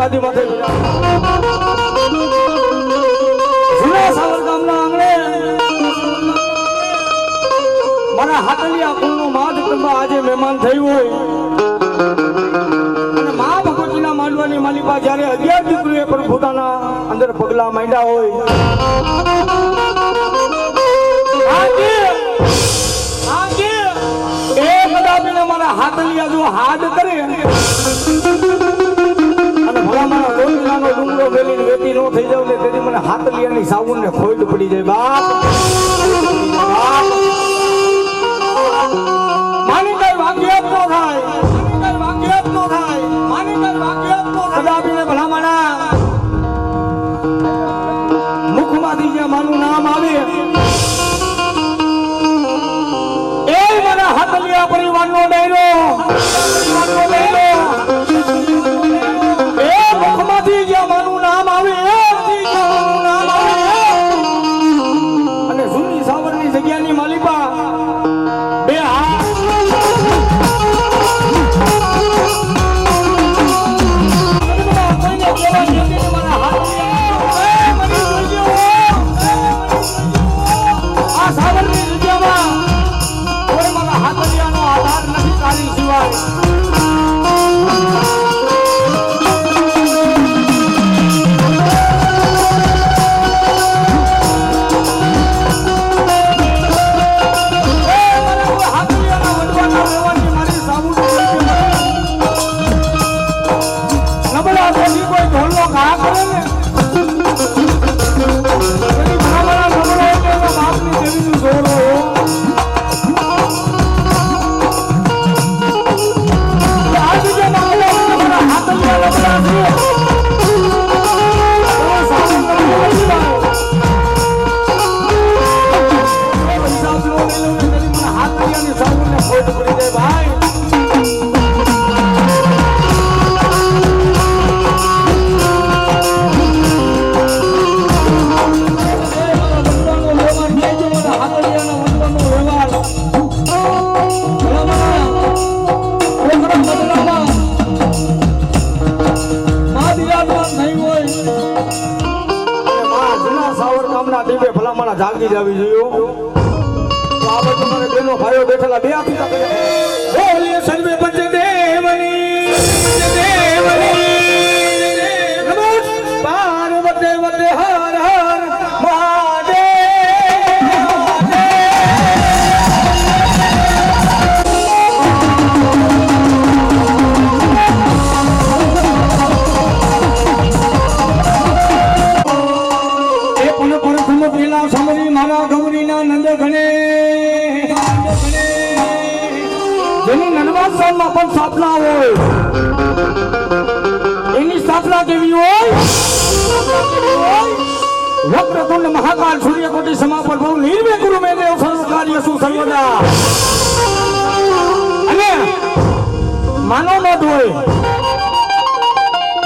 ગાદી માથે જૂના સાવર ગામના આંગણે મારા હાટલિયા કુળનો મહાજગદંબા આજે મહેમાન થયું હોય અને મા ભગવતીના માંડવાની માલિકા જ્યારે 11 દીકરીએ પણ પોતાના અંદર પગલા માંડ્યા હોય મારા હાથલિયા જો હાડ કરે અને ભલા મારા રોટલાનો ડુંગરો મેલીને વેતી નો થઈ જાવ ને તેથી મને હાથલિયાની સાબુન ને ખોટ પડી જાય બાપ માની કઈ વાગ્યાત નો થાય કદાપીને ભલા મારા મુખમાંથી જે માનું નામ આવે હાથલિયા પરિવારનો ડેરો એ મુખમાંથી જે માનું નામ આવે અને જૂની સાવરની જગ્યાની માલિકા બે આ સાવરની જગ્યામાં હાથલિયાનો આધાર નથી કાઢી સિવાય નબળા કોઈ ઢોલનો ઘા કરે ને બાપની દેવીનું જોર હોય જાગી જાવી જોઈએ તો આ બધું મને બેનો ભાઈઓ બેઠેલા બે આપી બોલીએ સર્વે પંચદેવની નમો પાર્વતી વતે હર હર જેની નનવાસમાં પણ સ્થાપના હોય એની સ્થાપના કેવી હોય વક્રતુંડ મહાકાલ સૂર્યકોટિ સમાપ્રભ નિર્વિઘ્ન મે દેવ સર્વ કાર્યસુ સર્વદા અને માનો મત હોય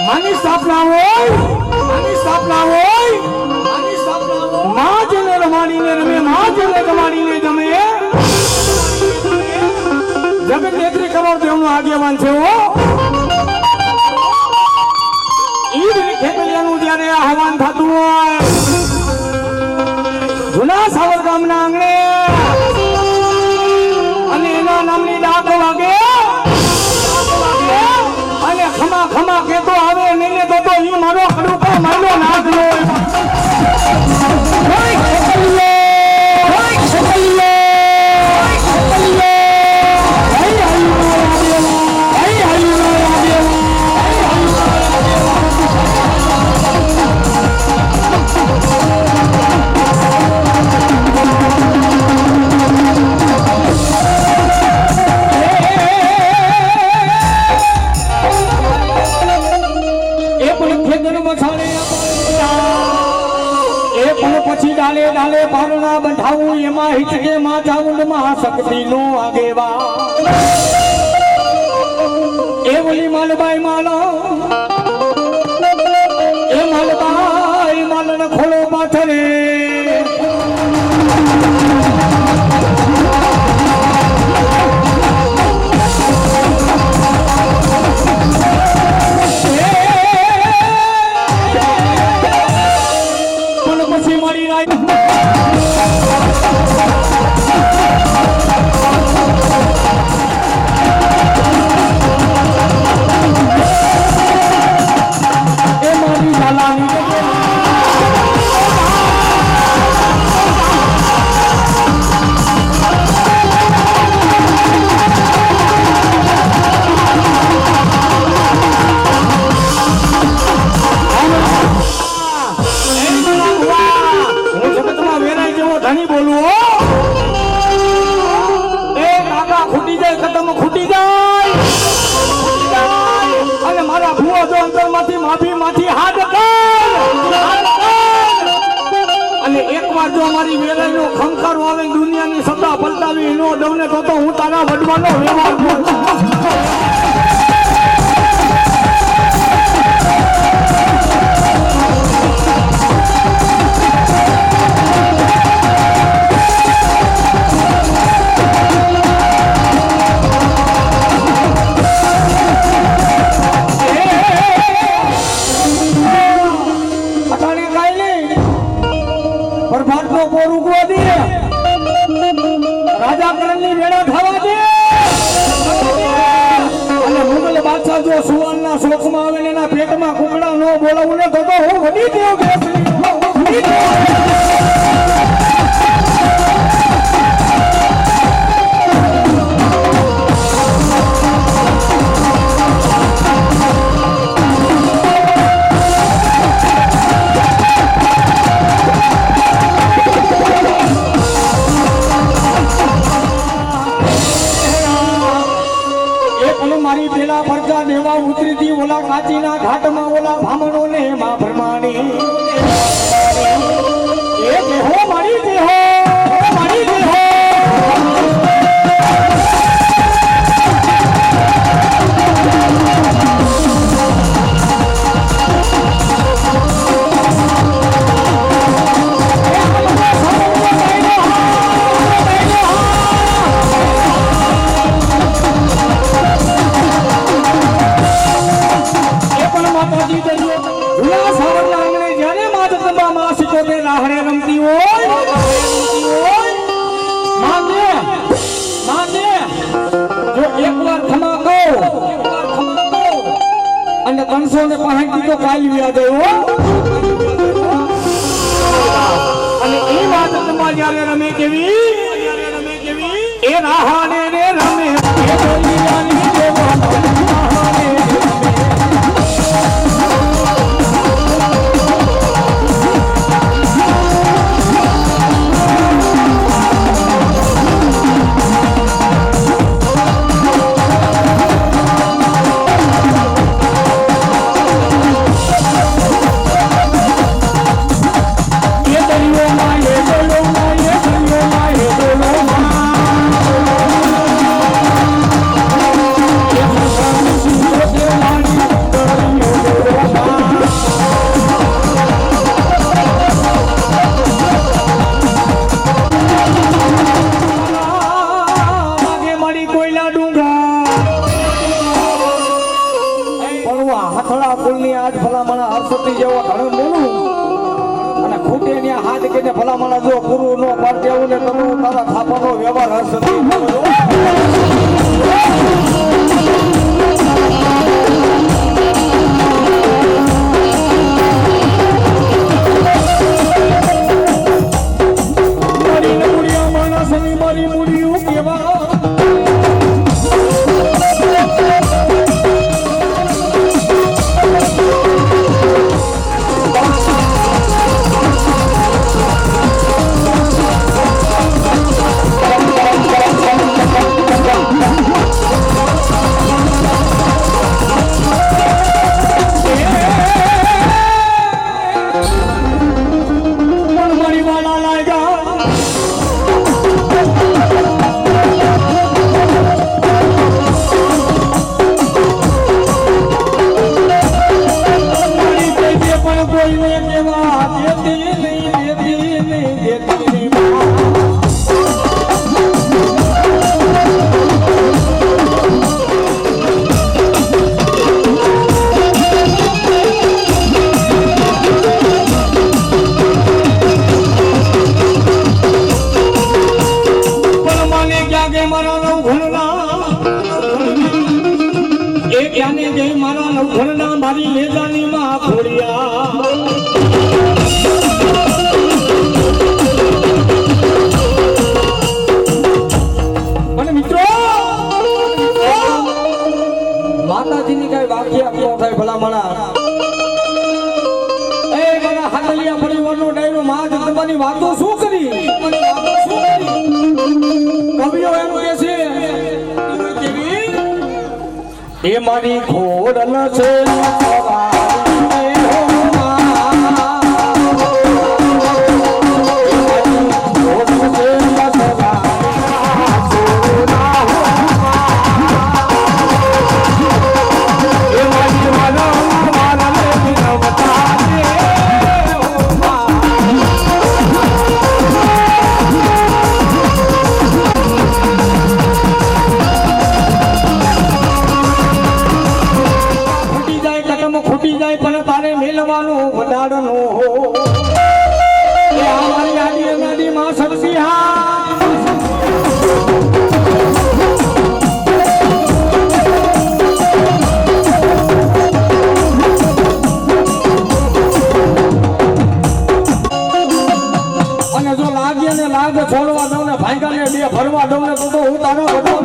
માની સ્થાપના હોય માં જેને રમાડીને રમે માં જેને રમાડીને જમે જગત નેત્રી કરોડ દેવનો આગેવાન છે હો ઈ ખેતલિયાનું જ્યારે આહવાન થતું હોય જૂના સાવર ગામના આંગણે અને એના નામની ડાક વાગે અને ખમા ખમા કેતો આવે ને તો ઈ મારો ખડુકો મારો નાગ નો પછી ડાલે ડાલે પારણા બંધાવું એમાં હિચકે માં જાઉં મહાશક્તિ નો આગેવા એ બોલી માલબાઈ માલો એ માલબાઈ માલન ખોલો પાથરે જો અંતરમાંથી માફી હાથ કર અને એકવાર જો અમારી વેલાઈનો ખંખારો આવે દુનિયાની સત્તા પલટાવી નો દવને તો હું તારા વડવાનો વ્યવહાર જો સુવર્ણના શોખમાં આવે એના પેટમાં કુકડા નો બોલાવું ને તો હું વડી દેવ મારી પેલા ફરજા દેવા ઉતરીથી ઓલા કાચીના ઘાટમાં ઓલા ભામણો ને માં ભરમાણી એ દેહો મારી દેહો મારી દેહો રમતી હોય માને જો એકવાર ખમા કહો અને 365 તો કાલી વ્યાજ આવ્યો અને એ વાત તમારે જ્યારે રમે કેવી એ રાહાને રે રમે એ દોલિયાની દેવાના ભલામણા જો પૂરું નો પાડે આવું ને તમે તારા થાપાનો વ્યવહાર હશે મારી મૂડિયા માણસની મારી મૂડિયું કેવા મારી લેજાની માં ફોડિયા અને મિત્રો માતાજીની કઈ વાક્ય આપો થાય ભલામણા એ મારા હાથલિયા પરિવારનો ડાયરો માં જગદંબાની વાતો શું કરી કવિઓ એમ કહે છે એ મારી ઘોડલ છે છોડવા દઉં ને ભાંગા ને બે ફરવા દઉં ને તો હું તારો બધો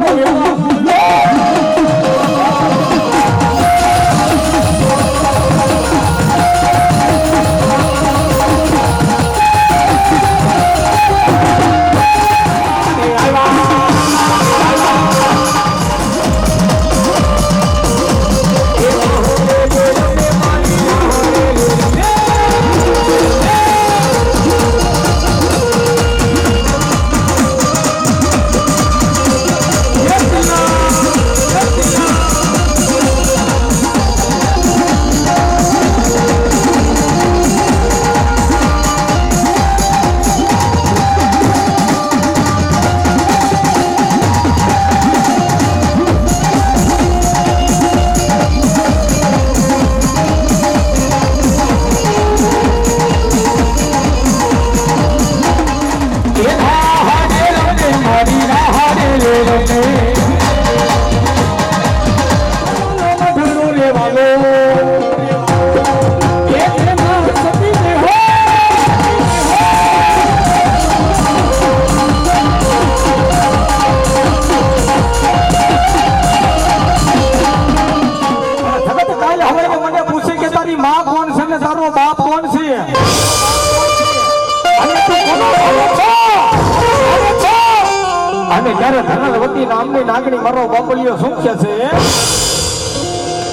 ધનવતી નામની નાગણી મારો બાપલિયો શું કે છે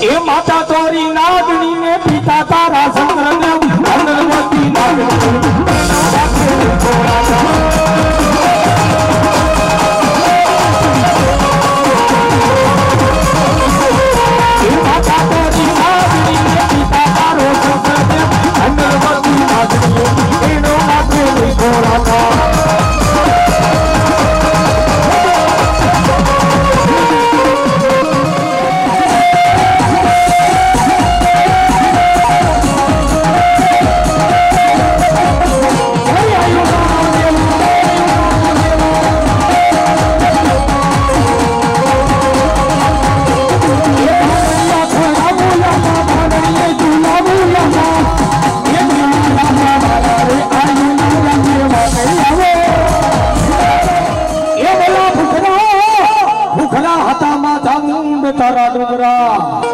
એ માતા તારી નાગણી ને પિતા તારા સંગ્રહ ધનવતી નાગણી તારા ડુંગરા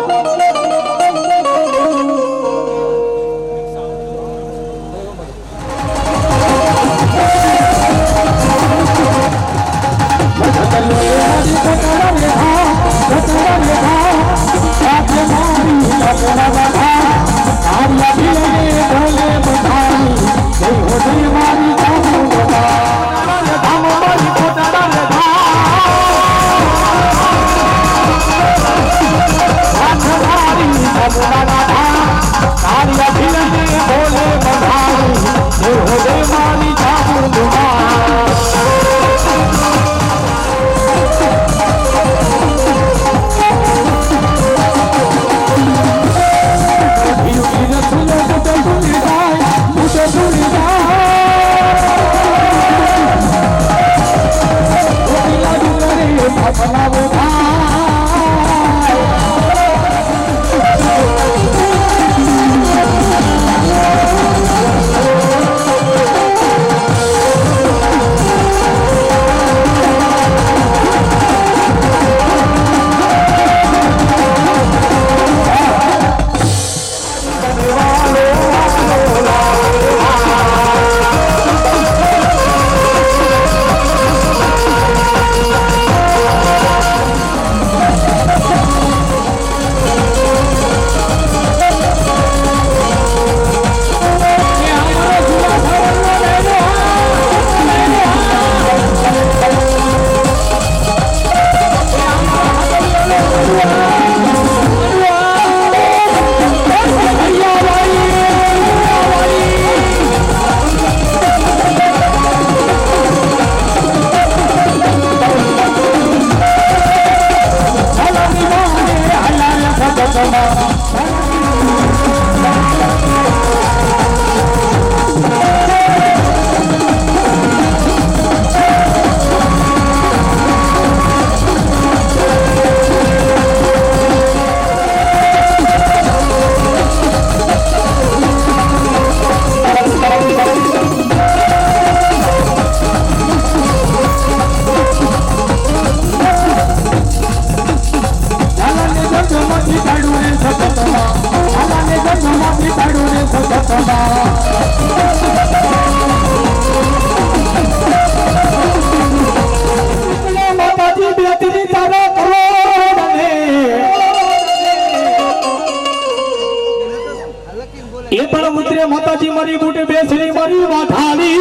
માતાજી મારી બુટે બેસણી મારી વાઠાણી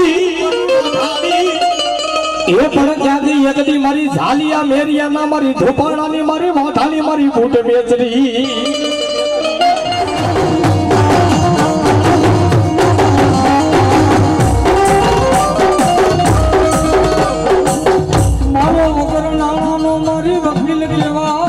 એ પણ ક્યાંથી એકદી મારી ઝાલિયા મેરિયા ના મારી ધોપાણાની મારી વાઠાણી મારી બુટે બેસણી મારો વગર નાણાનો મારી વકીલ કેવા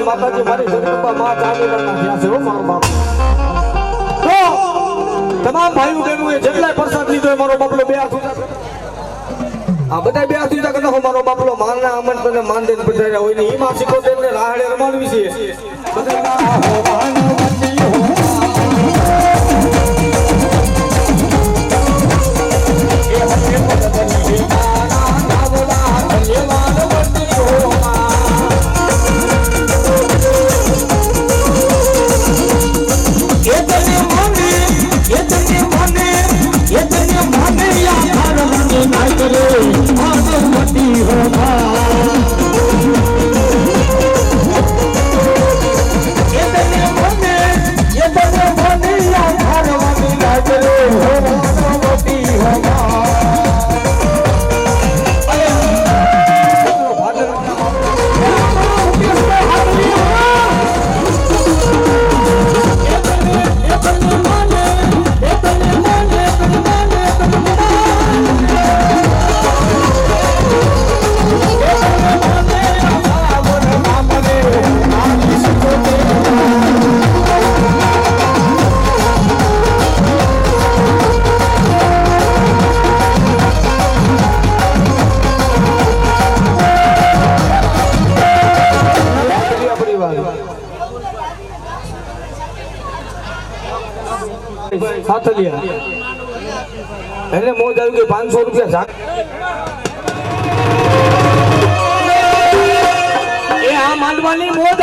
માતાજી મારી જગદંબા માં ચાલીના થયા છે હો મારો બાપ તો તમામ ભાઈઓ બહેનો એ જેટલાય પ્રસાદ લીધો એ મારો બાપલો બે હાથ આ બધા બે હાથ ઊંચા કરતા હો મારો બાપલો માનના આમંત્રણને માન દઈને પધાર્યા હોય ને ઈમાં સિકોતેર ને રાહડે રમાડવી છે બધા હો માનો મંદી હો એ હસે પદની ના નાવલા ધન્યવાદ મંદી હો એને મોજ આવી ગઈ 500 રૂપિયા એ આ માંડવાની મોજ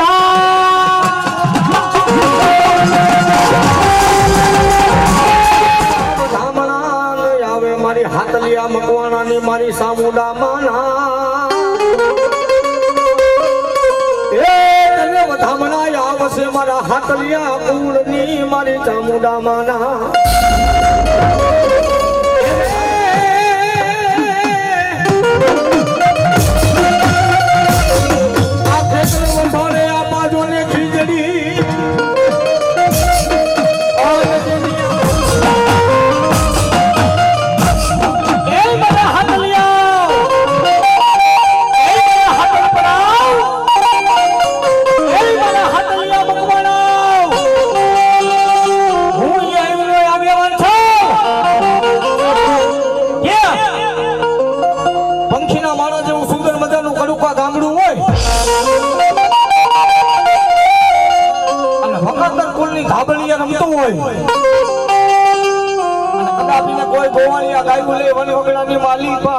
આવે મારી હાથલિયા મકવાણાની મારી સામુડા માના એ તને વધામણા આવશે મારા હાથલિયા કુળની મારી ચામુડા માના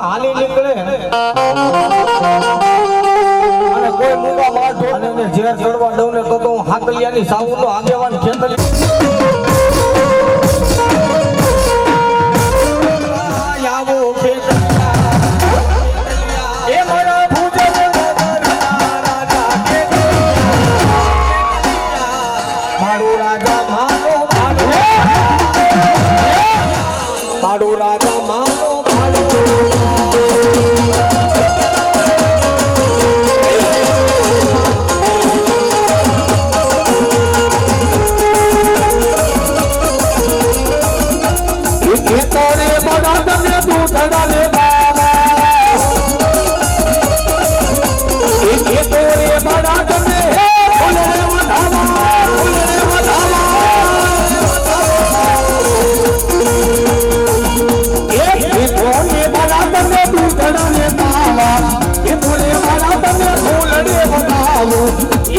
હાલી નીકળે અને કોઈ મૂંગા માર અને ઝેર ચડવા દઉં ને તો હું હાથલિયાની સાઉનો આગેવાન ખેતરી આવો એ મારા ભૂજન મારો રાજા મારો મારો રાજા મારો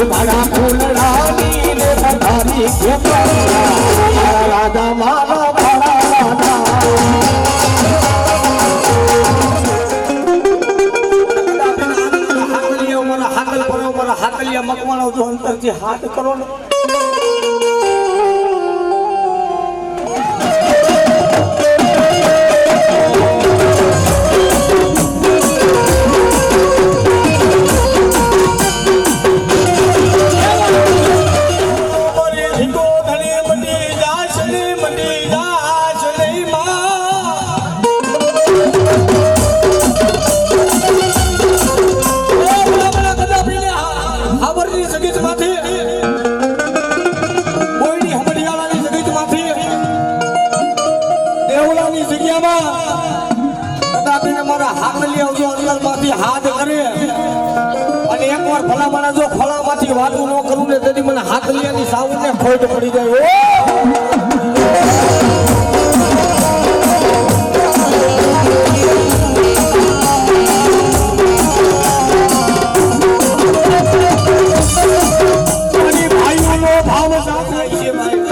મારા ફૂલડાની ને પધારી રાજા મારા હાકલિયા મકવાણો જો અંતરથી હાથ કરો ને હાથ કરે અને એકવાર ભલામણા જો ખોળામાંથી વાતું ન કરું ને તેથી મને હાથલિયાની સાવને ખોટ પડી જાય ભાઈઓનો ભાવ સાથે છે ભાઈ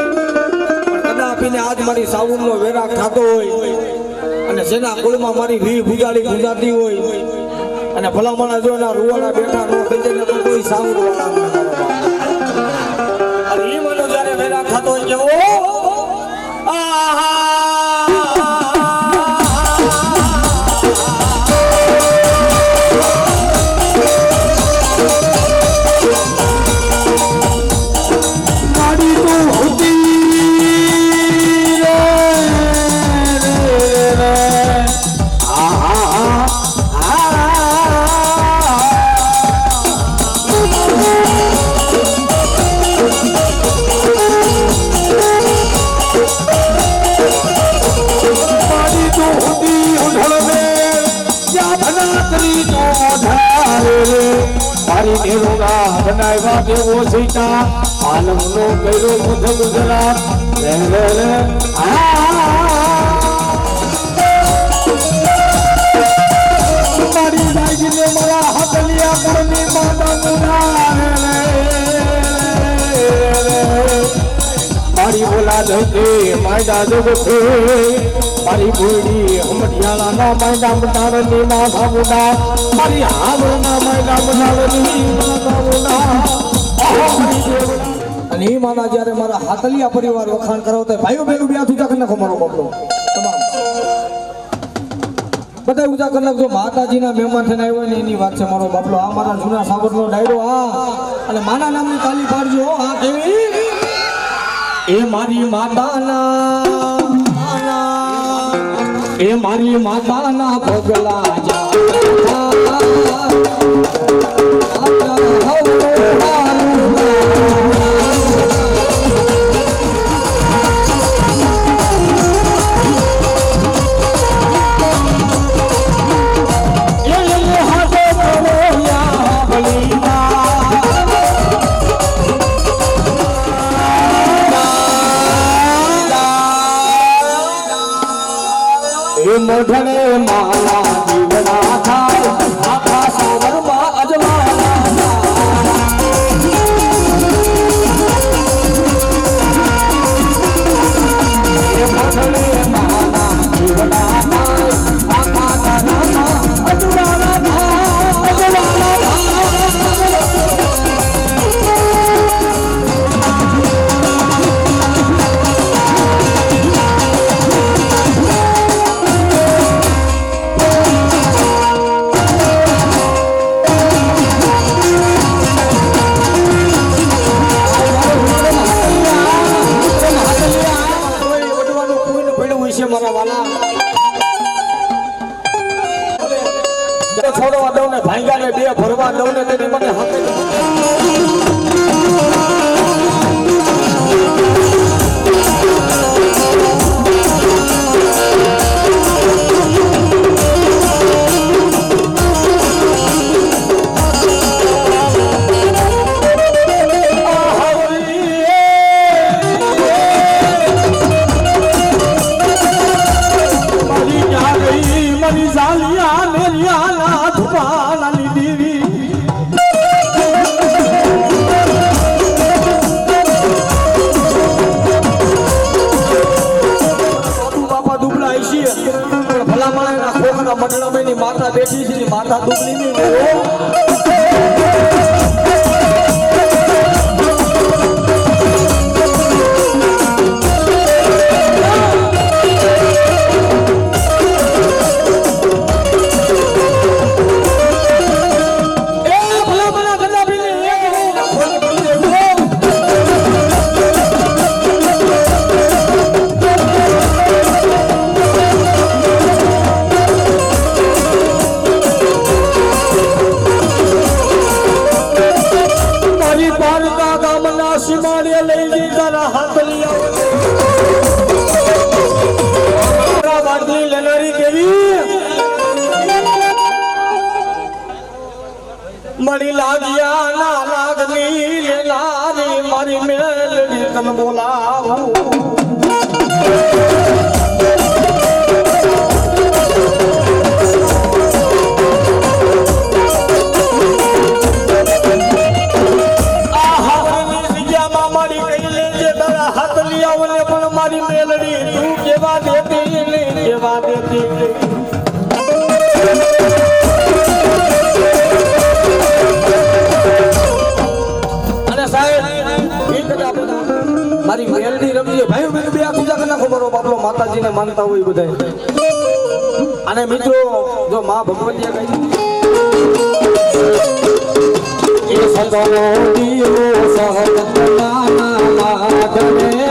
કદાપીને આજ મારી સાવનનો વેરા ખાતો હોય અને જેના કુળમાં મારી વી ભુજાડી ગુંજાતી હોય અને ભલામણા જો એના રૂવાડા બેઠા નો કહી દે તો કોઈ સાઉન્ડ વાળા અને એ મને જ્યારે વેરા થતો હોય કે બનાવ્યા દેવો સીતા આલમનો કર્યો મુધ ગુજરાત મારી લાગીને મારા હાથલિયા કરની માતા મારી બોલા દે માયદા જગતે મારી બોડી હમડિયાળાના માયદા મટાળની માથા મુડા મારી હાવરના માયદા મટાળની માથા મુડા અને એ માના જ્યારે મારા હાથલિયા પરિવાર વખાણ કરાવતા ભાઈઓ બહેનો બે હાથ ઊંચા કરી નાખો મારો બાપલો તમામ બધા ઊંચા કરી નાખજો માતાજીના મહેમાન થઈને આવ્યો ને એની વાત છે મારો બાપલો આ મારા જૂના સાવરનો ડાયરો અને માના નામની તાલી પાડજો આ કેવી એ મારી માતાના પગલા મોઢણે માલા જીવના થાય આખા સાવરમાં અજવાળા મોઢણે માલા જીવના થાય આખા સાવરમાં અજવાળા બે ભરવા દઉં ને તેની મને હકે મંડળામાં માતા બેઠી છે માતા દુબળી નહીં મળી લાગ્યા ના લાગની લેનારી મારી મેલડી તન બોલાવું મારી મેલડી તું કેવા દેતી કેવા દેતી અને સાહેબ મારી મેલડી રમજી ભાઈ મેં બે પૂજા કરી નાખો મારો બાપલો માતાજીને માનતા હોય બધા અને મિત્રો જો માં ભગવતીએ કહી એ સદનો દીવો સહજના માધવે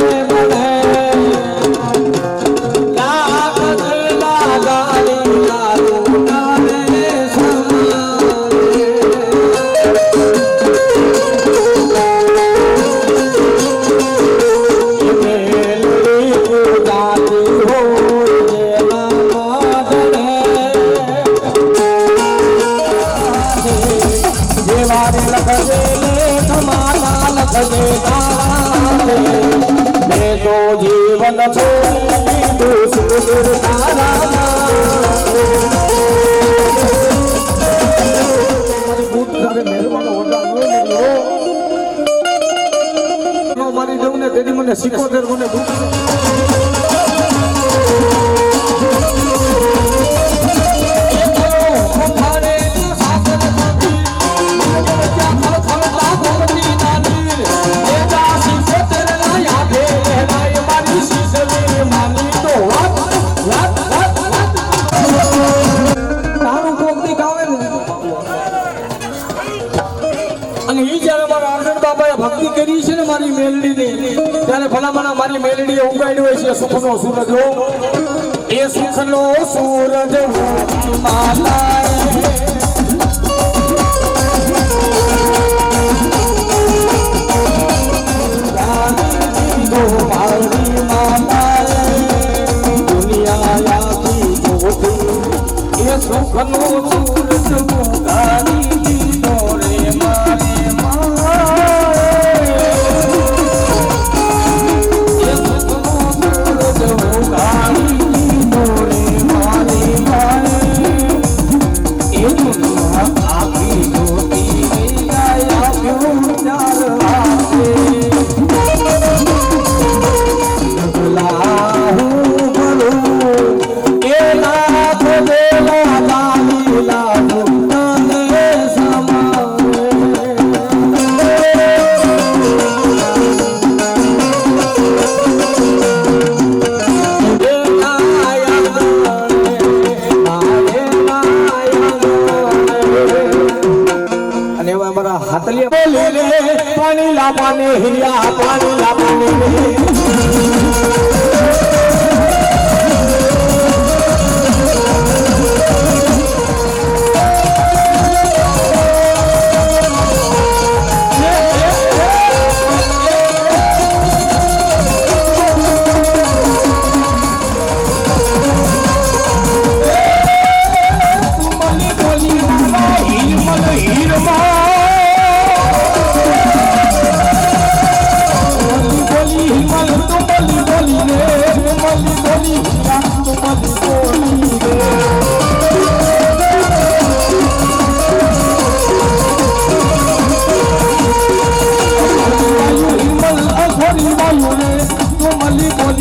तो जीवन મારી જવું ને તેની મને સિકોતેર મને ભક્તિ કરી છે ને મારી મેલડી ત્યારે ભલામણા મારી મેલડીએ ઉગાડ્યું હોય છે સુખનો સૂરજ એ સુખનો સૂરજ સુખનો સૂરજ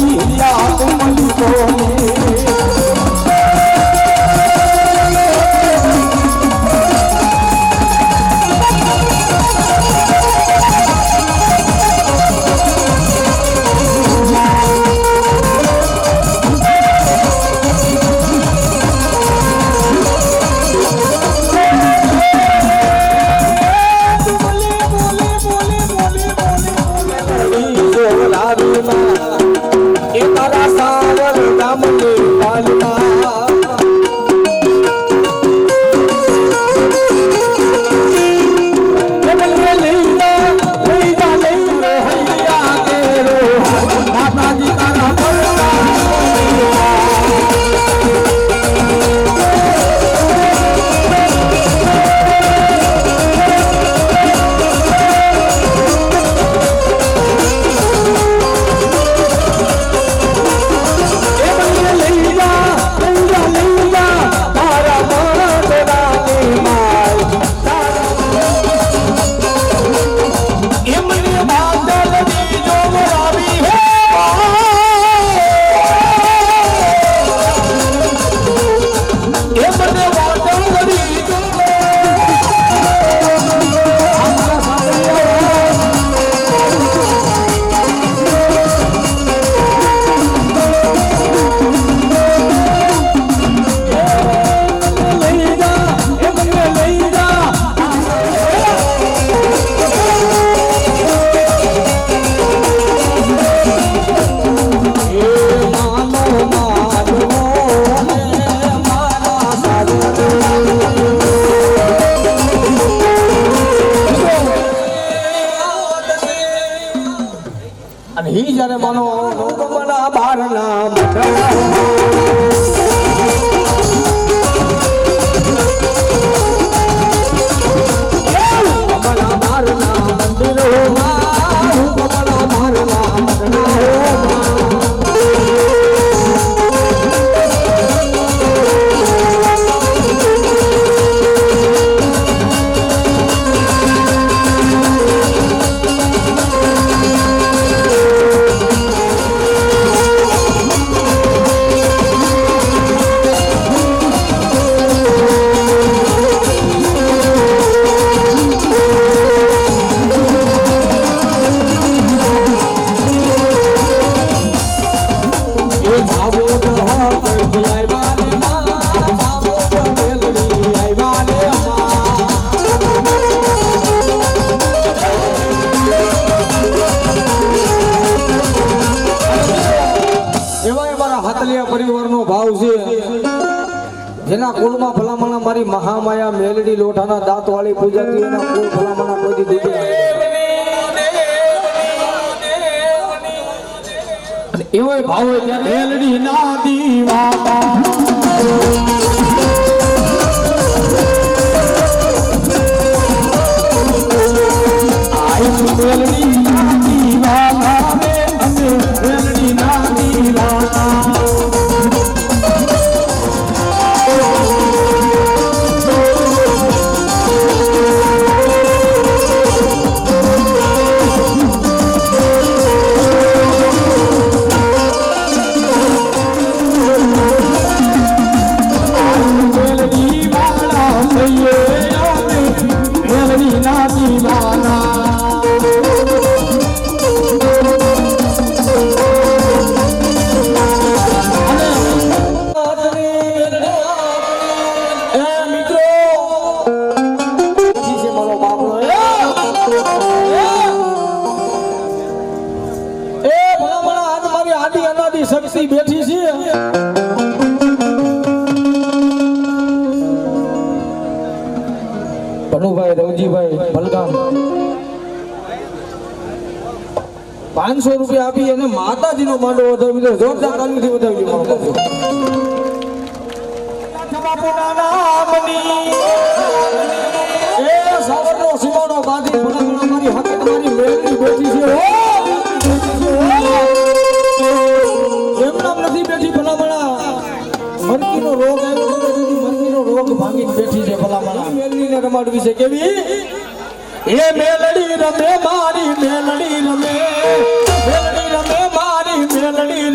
મારી હિયા કુમલી કોને અને હી જ્યારે માનો લોકોના બારના પરિવારનો ભાવ છે જેના કુળમાં ભલામણા મારી મહામાયા મેલડી લોઠાના દાંત વાળી પૂજાતી એના કુળ ભલામણા કોઈ દીધી એવો ભાવ હોય ત્યારે મેલડી ના દીવા મેલડી ના દીવા મેલડી ના દીવા શક્તિ બેઠી છે ભનુભાઈ રવજીભાઈ ભલગામ 500 રૂપિયા આપી અને માતાજીનો માંડો વધાવી દો જોરદાર તાલીમથી વધાવી દો બાપુના નામની એ સાવરનો સીમાનો બાંધી ભલામણા મારી હકે મારી મેલડી બેઠી છે નથી બેઠી ભલામણા મરકીનો રોગ આવ્યો મરકીનો રોગ ભાંગીને બેઠી છે ભલામણા મેલડીને રમાડવી છે કેવી એ મેલડી રમે મારી મેલડી રમે મારી મેલડી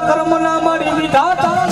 કર્મના મારી વિધાતા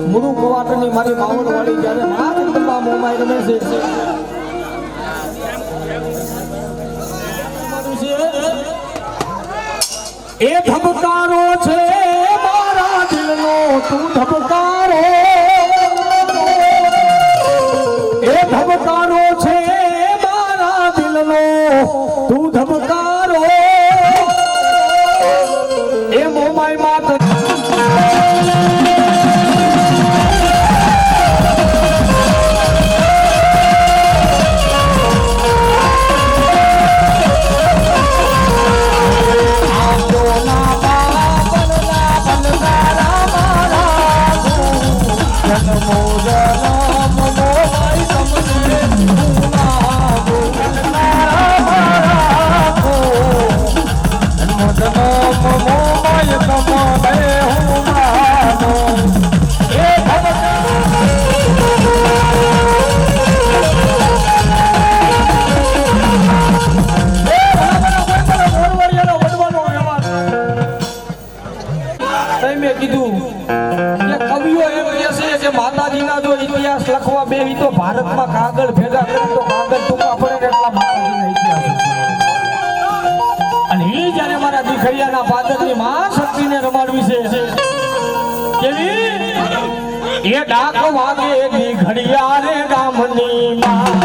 મુરુ કવાટની મારી માવલ વાળી જ્યારે માર તંબા મોમાઈ રમે છે એ ધબકારો છે મારા દિલનો તું ધબકારો એ ધબકારો છે મારા દિલનો તું ધબકારો એ મોમાઈ માત લખવા બેહી તો ભારતમાં કાગળ ભેગા કરે તો કાગળ ટૂંકા પડે એટલા માતાજીના ઇતિહાસ અને એ જ્યારે મારા દીકરીયાના પાદરની માં શક્તિને રમાડવી છે કેવી એ ડાક વાગે ની ઘડિયાળે ગામની માં